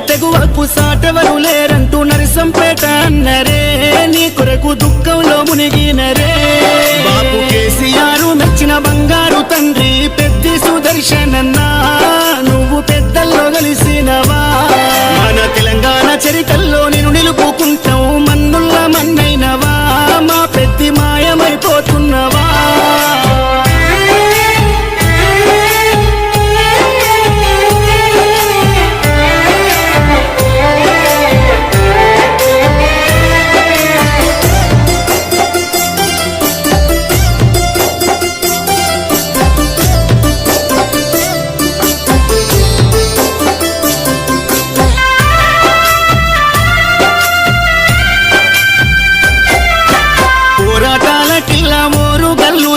తెగువకు సాటెవరు లేరంటూ నరసంపేట అన్నరే నీ కొరకు దుఃఖంలో మునిగినరే బాపు కేసీఆర్ మెచ్చిన బంగారు తండ్రి పెద్ది సుదర్శనన్నా నువ్వు పెద్దల్లో కలిసినవా మన తెలంగాణ చరిత్రలో నేను నిలుపుకుంటావు మన్నుల్ల మన్నైనవా మా పెద్ది మాయమైపోతున్నవా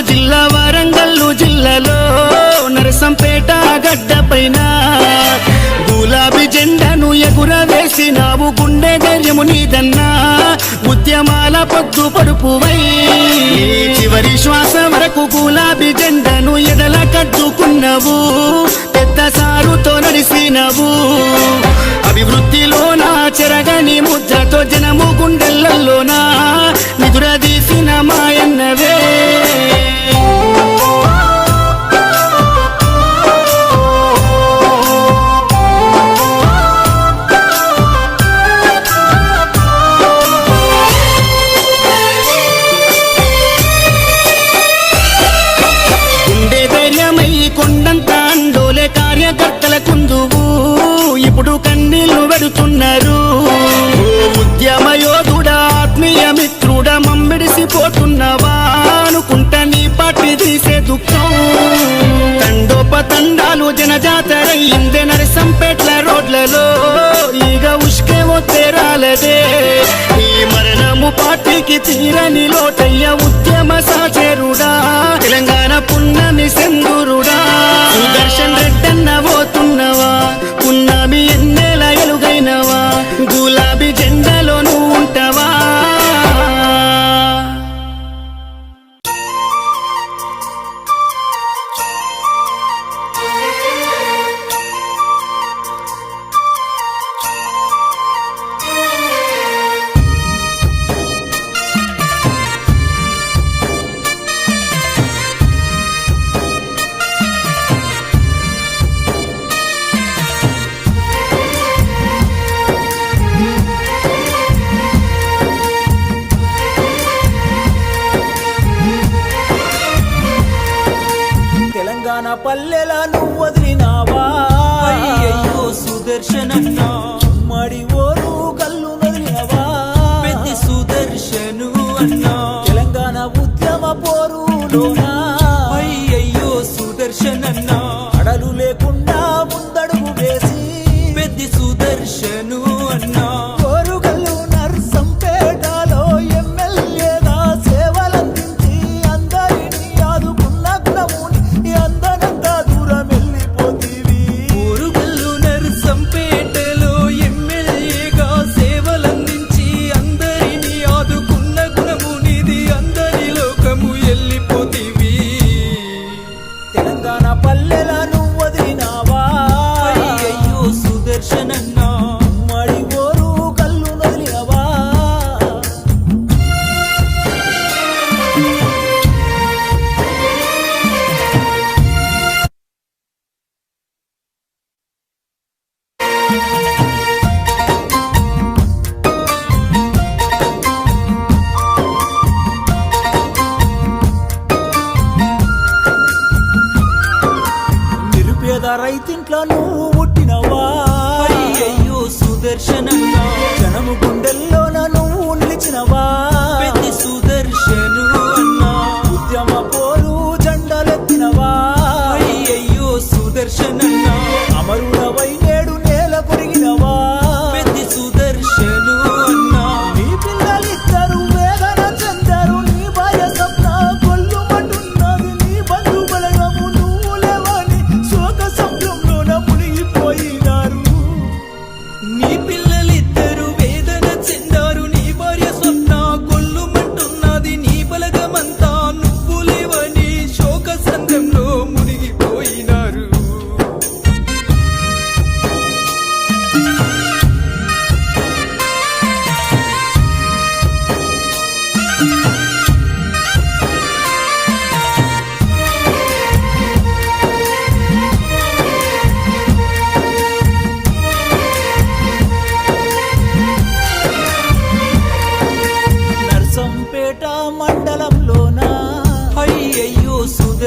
జిల్లా వరంగల్లు జిల్లాలో నరసంపేట గడ్డ పైన గులాబీ జెండాను ఎగురవేసినావు గుండె ధైర్యము నీదన్నా ఉద్యమాల పొద్దు పడుపువై చివరి శ్వాస వరకు గులాబీ జెండాను ఎదల కట్టుకున్నావు పెద్ద సారుతో నడిసినవు అభివృద్ధిలోనా చెరగని ముద్రతో జనము గుండెలలోనా నిదురదీసిన మాయన్నవే కొండంత అండోలే కార్యకర్తల కుందువు ఇప్పుడు కన్నీళ్లు పెడుతున్నారు ఉద్యమ యోధుడా ఆత్మీయ మిత్రుడా మమ్మిడిసిపోతున్నవా అనుకుంటా నీ పార్టీ తీసే దుఃఖం తండోపతండాలు జనజాతరయ్యిందే నరసంపేట్ల రోడ్లలో ఈగ ఉష్కేమో తేరాలదే ఈ మరణము పార్టీకి తీరని లోటయ్య ఉద్యమ సాచేరుడా తెలంగాణ పున్నమి సెందురుడా సుదర్శన్ రెడ్డన్న పోతున్నవా పున్నమి ఎన్నేల ఎలుగైనవా గులాబీ జెండాలో నువ్వు ఉంటావా పల్లెలా నువ్వు వదిలినావా అయ్యయ్యో సుదర్శనన్నా మడి ఓరు కల్లు వదిలినవా పెద్ద సుదర్శను అన్నా తెలంగాణ ఉద్యమ పోరులోనా అయ్యయ్యో సుదర్శనన్నా అడలు లేకుండా ముందడుగు వేసి పెద్ద సుదర్శను అన్నా ఓరుగల్లు నర్సంపేటలో ఎమ్మెల్యేగా సేవలందించి అందరినీ ఆదుకున్న గుణముని అందనంత దూరం వెళ్ళిపోతీవి ఓరుగల్లు నర్సంపేటలో ఎమ్మెల్యేగా సేవలందించి అందరినీ ఆదుకున్న గుణమునిది అందరి లోకము వెళ్ళిపోతీవి తెలంగాణ పల్లెల నువ్వు వదిలినావా అయ్యయ్యో సుదర్శనన్నా మడి ఓరు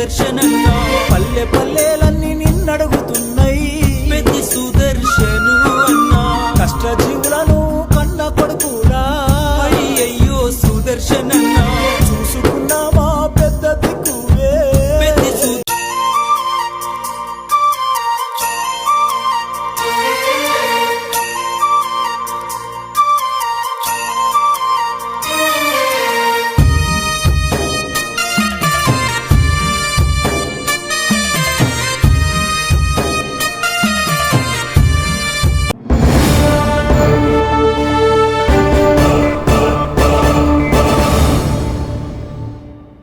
సుదర్శనన్నా